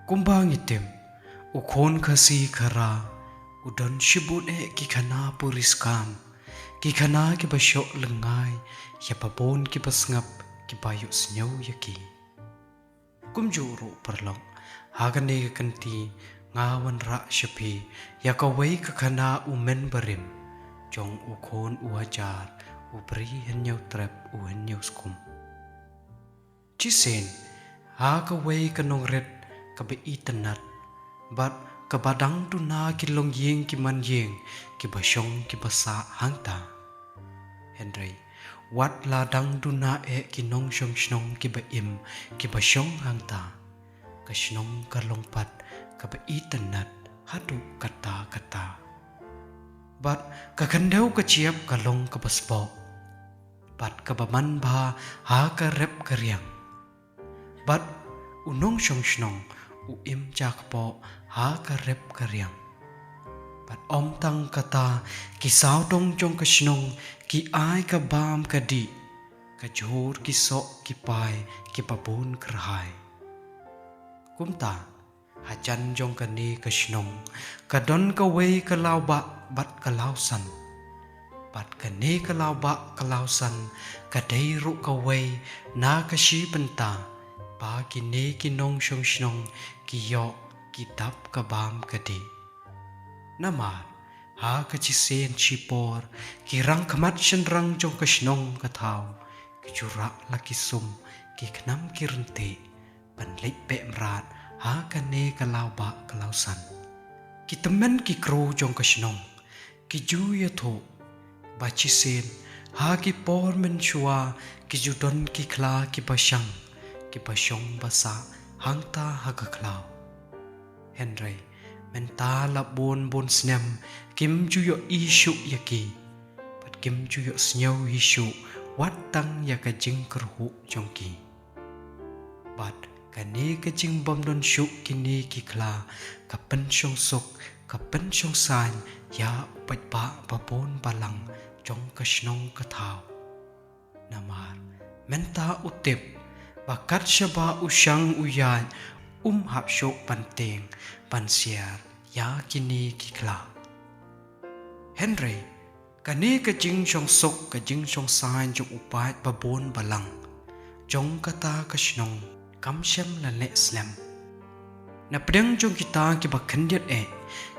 kumbang itim ukon kasi kara udon shibut ki khana puris kam ki khana ki basyo lengai ya babon ki basngap ki bayu snyau yaki kumjuru perlong hagane kanti ngawan ra shapi ya kawai ka khana umen barim jong ukon uajar ubri henyau trap u henyau skum Cisen ha kawai kanong red kabe itanat bat kabadang tu na ki long yeng ki man yeng ki basyong ki basa hangta Henry wat la dang tu na ki nong shong shnong ki ba im ki basyong hangta ka shnong ka longpat kabe itanat hadu kata bat ka kandau ka chiap ka long ka baspo bat ka baman ba ha ka rep ka riang bat unong shong shnong im jakpo ha ka rep ka riang bat om tang kata ki sao dong jong ka shnong ki ai ka bam ka di ka jor ki so ki pai ki babun krahai kumta hajan jong ka ni ka shnong ka don ka wei ka lau ba bat ka lau san bat ka ne ka lau ba ka lau san ka dei ru ka wei na ka shi penta ba ki ne ki nong shong shnong ki yo ki tap ka bam ka di namar ha ka chi sen chi por ki rang khamat shen rang jong ka shnong ka thau ki chura la ki sum ki khnam ki rente pan lek pe mrat ha ka ne ka lau ba ka lau san ki temen ki kro jong ka shnong ki ju ya tho ba chi sen ha ki por men chua ki ju don ki khla ki bashang ki basyong basa hangta hagaklau Henry menta la bon snem kim juyo ishu yaki pat kim juyo snyau ishu wat tang ya ka jing kerhu jongki bat kani ka jing bom don shu kini ki kla ka pen shong sok ka pen shong san ya upat ba babon balang jong ka shnong ka thau namar menta utip bakat syaba usyang uyay hap syok panteng pansiar ya kini kikla Henry kani ka jing shong sok ka jing shong san jong upat babon balang jong kata ka shnong kam shem la ne slam na pedang jong kita ki ba khandiat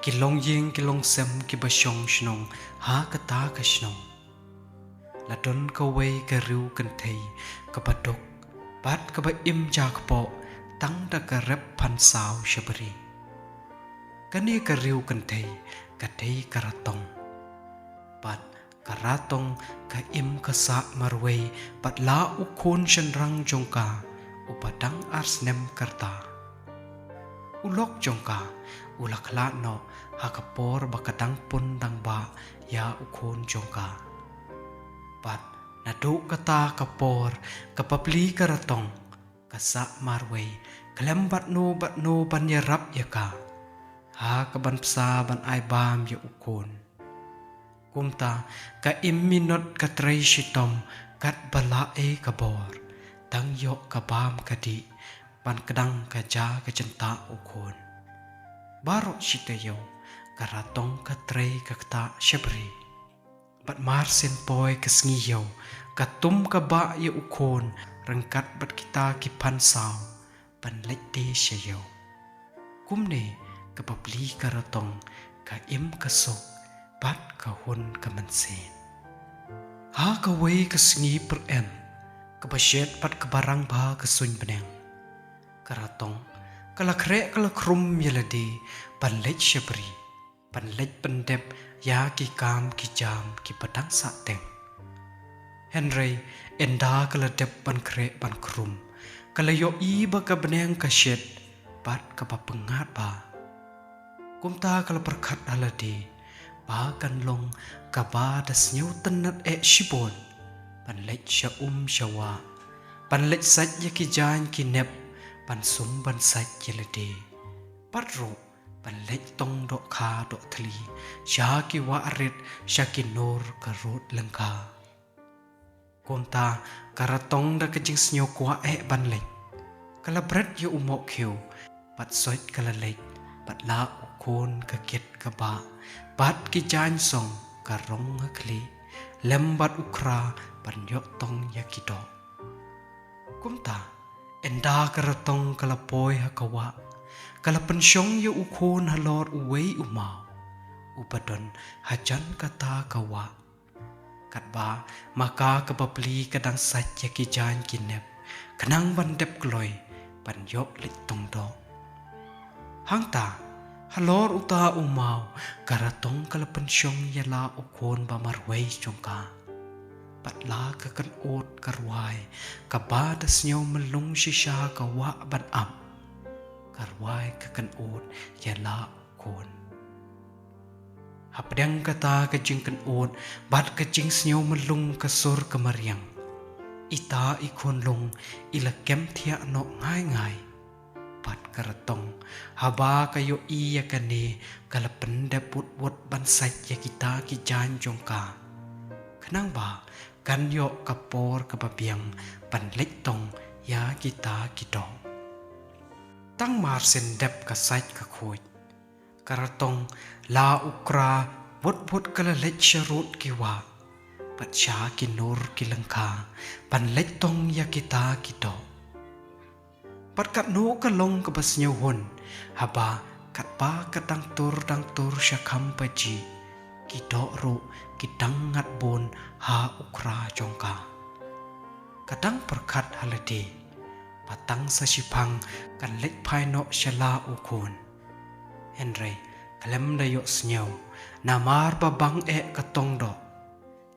ki long yeng ki long sem ki ba shong shnong ha kata ka shnong la don ka wei ka riu kan thei ka badok bat ka ba im ja ka po tang da ka rep phan sao shabri kani ka riu kan thei ka ratong bat ka ratong ka im ka sa marwei bat la u khon shan rang jongka upadang arsnem karta ulok jongka ulakhla no hakapor bakadang pun dang ba ya u khon jongka bat nadu kata kapor kapapli karatong kasa marwei klem bat no banyarap yaka ha kaban psa ban ai bam ya ukon kumta ka imminot ka tray shitom kat bala kabor tang yo ka bam kadi ban kadang ka ja ka centa ukon baro shitayo karatong ka tray ka kta shabri bat mar sen poy ka sngiyo katum ka ba ya ukon rangkat bat kita ki pan sao pan lek de shayo kumne ka papli ka ratong ka im ka sok bat ka hun ka mansen ha ka wei ka sngi per em ka bashet pat ka barang ba ka sun beneng ka ratong ka lakre ka lakrum yalade pan lek shabri pan lek pandep ya ki kam ki jam ki padang sa teng Henry enda kala dep ban kre ban krum kala yo i ba ka beneng ka shet bat ka ba pengat ba kumta kala perkhat halade ba kan long ka ba das nyau tanat shibon pan lek sha shawa pan lek sat ya ki jan ki nep pan sum ban sat yelade patro pan lek tong do kha do thli sha ki wa arit sha ki nor ka rot langka Konta karatong da kajing snyo kwa ban lek. Kala bret yo umok kyo. ปัดซอยกะละเล็กปัดลาอุโคนกะเก็ดกะบะปัดกิจานส่งกะร้องฮะคลีเล็มบัดอุคราปันยกตองยากิดอกกุมตาเอ็นดากระตองกะละปอยฮะกะวะกะละปันชงยาอุโคนฮะลอดอุเวอุมาวอุปดนฮะจันกะตากะวะกัดบามากากะบะปลีกะดังสัจยากิจานกินเนบขนังบันเด็บกลอยปันยกเล็กตองดอกหางตาฮัลโหลอุตาอุมาวกระตงกะละปันชงยาลาอุโคนบามารเวจงกาปัดลากะกันโอดกระวายกะบาดสเนียวมันลงชิชากะวะบันอับกระวายกะกันโอดยาลาอุโคนหับดังกะตากะจิงกันโอดบัดกะจิงสเนียวมันลงกะสรกะมะเรียงอิตาอีคนลงอิละเก็มเทียโนง่ายง่ายปัดกระตงฮาบากะโยอียะกะเนกะละปันเดปุดวดบันไซยะกิตากิจานจงกาขนังบากันโยกะปอร์กะบะเบียงปันเล็กตงยากิตากิดองตั้งมาร์เซนเดบกะไซกะโคยกระตงลาอุกราวดวดกะละเล็กชรุดกิวาปัจฉากินนูร์กิลังคาปันเล็กตงยากิตากิดอกปัดกัดโนกะลงกะบะสเนียวหนฮาบากัดปากะดังตูรชะคัมปะจีกิดอกรุกิดังงัดบนหาอุคราจงกากะดังประคัดฮาลเดปะตังสชิพังกันเล็กภายนอกชลาอุโคนเฮนเรกะเลมไดโยสเนียวนามารบะบังเอกะตงดอก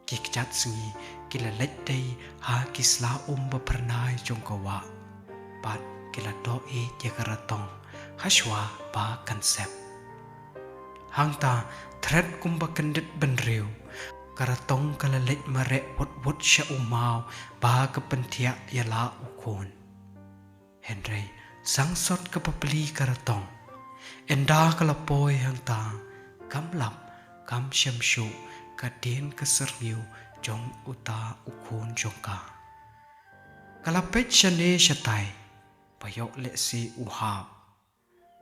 กิกจัดสงีกิละเล็ดได้หากิสลาบะพรนายจงกวะปัดกิละดอเอยกระตองฮัชวาบากันเซบหางตาเทรดกุมบกันดิดบันเรียวกระตองกละเล็ดมาเรวดชะอุมาวบากะปันเทียยลาอุโคนเฮนไรสังสดกะปะปลีกระตองเอ็นดากละปอยหางตากำหลับกำเชมชูกะเดนกะสรมิวจงอุตาอุโคนจงกากะละเป็ดชะเนชะไตปยกเลสีอุหาบ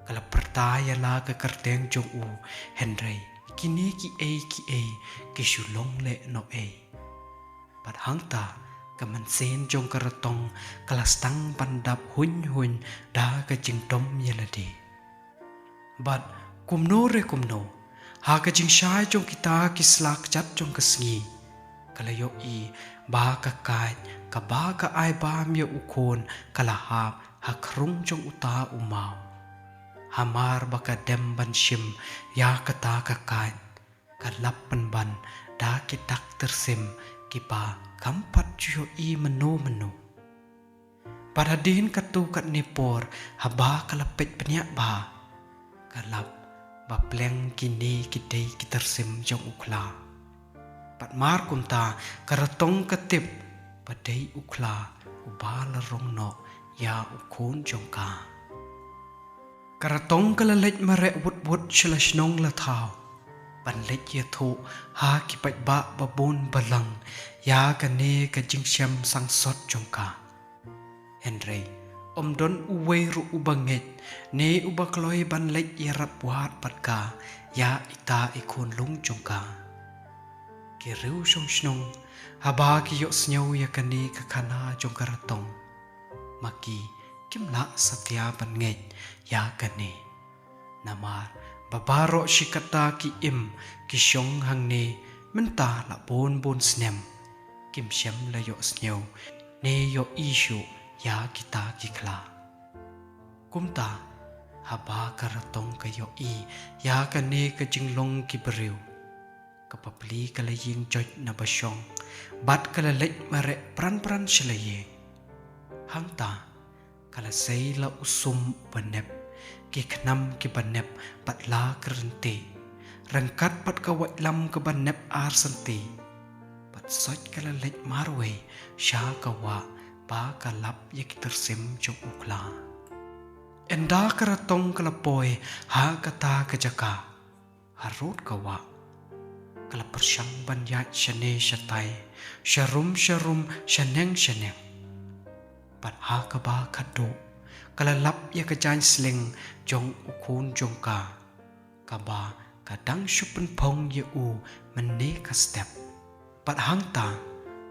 กะละปรตายาลากะกระเตงจงอูเฮนไรกิเนกิเอกิชุลงเลโนเอปัดหางตากะมันเซนจงกระตองกะละสตังบันดับหุนดากะจิงตมเยละดีบัดกุมโนเรกุมโนหากะจิงชายจงกิตากิสลากจัดจงกะสงีกะละโยอีบากะกายกะบากะไอบาเมียอุโคนกะละหาบหักรุงจงอุตาอุมาวหามารบกะเดมบันชิมยากะตากะกายกะลับบันดากิดักเตอร์ซิมกิบาคัมปัดโยอีมโนปาราดินกะตูกะเนปอร์หาบากะละเป็ดปะเนียบากะลับบะเปลงกินเนกิเดกิเตอร์ซิมจงอุคลาปัดมาร์กุมตากระตงกะติบปะเดยอุคลาอุบาละรงนอยาอุโคนจงกากระตงกะละเล็ดมาเรวดชลชนงละทาวปันเล็ดเยโทหากิปัดบะบะบุนบะลังยากะเนกะจิงเชมสังสดจงกาเฮนเรอมดนอุเวรุอุบังเงตเนอุบะกลอยบันเล็ดยรับวาดปัดกายาอิตาอิโคนลุงจงกาเกริวชงชนงฮาบากิโยสเนียวยากะเนกะคานาจงกระตงมากีกิมละสัตยาบันเงตยากะเนนามารบาบาโรชิกตากิอิมกิชงหังเนมันตาละบนสเนมกิมเชมละโยสเนียวเนโยอีชูยากิตากิคลากุมตาฮาบากระตงกะโยอียากะเนกะจิงลงกิบริวกะปะปลีกะละยิงจอยนะบะชองบัดกะละเล็ดมาเรปรันชะละเยหังตากะละไซละอุซุมบันเนบกิขนำกิบันเนบปัดลากรันตีรังกัดปัดกะไวลำกะบันเนบอาร์สันตีปัดซอยกะละเล็ดมารเวชากะวะบากะลับยกิตรซิมจงอุคลาเอ็นดากระตงกะละปอยหากะตากะจักาฮารุดกะวะกะละประชังบัญญัติชะเนชะไตชะรุมชะเนงปัดหากะบาคัดโด kalalap ya kajan sling jong ukun jong kaba kadang syupen pong ya mene ka step pat hangta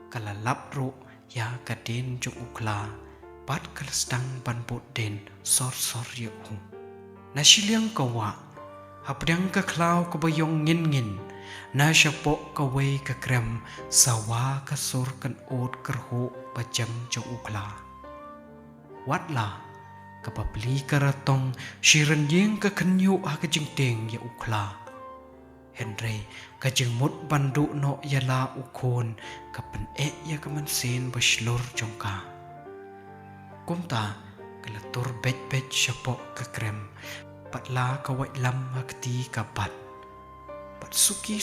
kalalap ro ya kaden jong ukla pat kalastang banbot den sor ya na siliang kawa hapdang ka klaw ka bayong ngin na syapok ka way ka krem sawa ka sur kan od kerho pajam jong ukla watla kapabli karatong shiran yeng ka kanyo ka jingteng ya ukla Henry ka jingmut bandu no yala ukon kapan ya kamansin baslur jongka kumta kalatur bet syapok ka krem patla ka wait lam hakti ka pat pat suki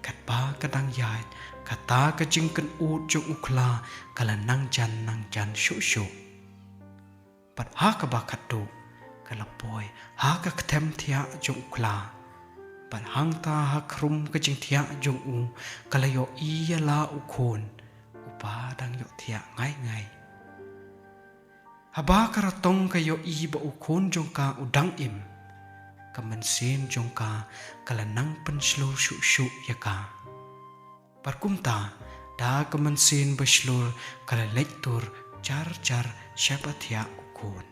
kat ba kadang yait kata ka jingkan ud jong ukla kala nang jan syu pat ha ka ba kadu kala boy ha ka ktem thia jong ukla pat hang ta ha krum ka jing thia jong kala yo iya la ukon upa dang yo thia ngai haba karatong ka yo ba ukon jong ka udang im kamansin jong ka kala nang penslur syu ya ka parkumta da kamansin baslur kala lektur jar syapa thia ukon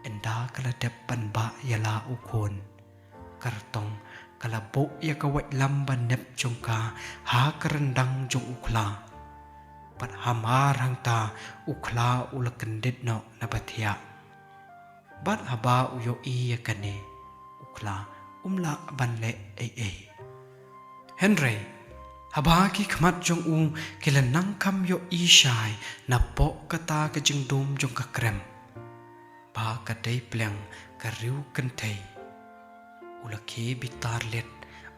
enda kala depan ba yala ukon kartong kala bo ya ka wait lamban nep jong ka ha karendang jong ukla pat hamar hangta ukla ulakendit no nabathia bat haba uyo ya kane ukla umla banle Henry haba ki khmat jong kila nang kam yo shai na po kata ka jingdum jong ka krem ba ka dei pleng ka riu kan thei ula ke bitar let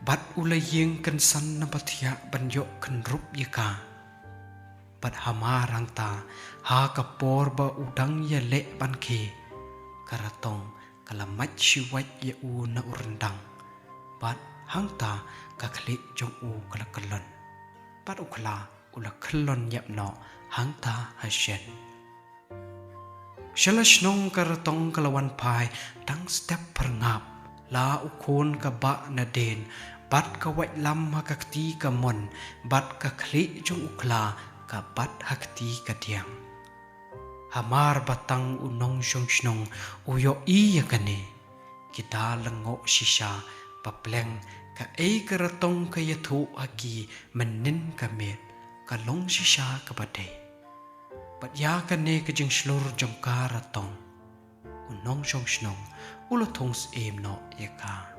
bat ula yeng kan san na bathia ban yo kan rup ya ka bat hamarang ta ha ka por ba udang ya le ban ke karatong kalamat shiwat ya na urendang bat hangta ka klik jong kala kalon pat ukla ula kalon yap no hangta hasyen shalash nong karatong kalawan pai tang step perngap la ukon ka ba na den bat ka wait lam hakakti ka mon bat ka klik jong ukla ka bat hakti ka tiang hamar batang unong shnong uyo iya kane kita lengo shisha papleng ka karatong ka yathu aki menin ka met ka long shisha ka bade bat ya kane ka jing slur jong ka ratong unong shnong ulo thongs em no yaka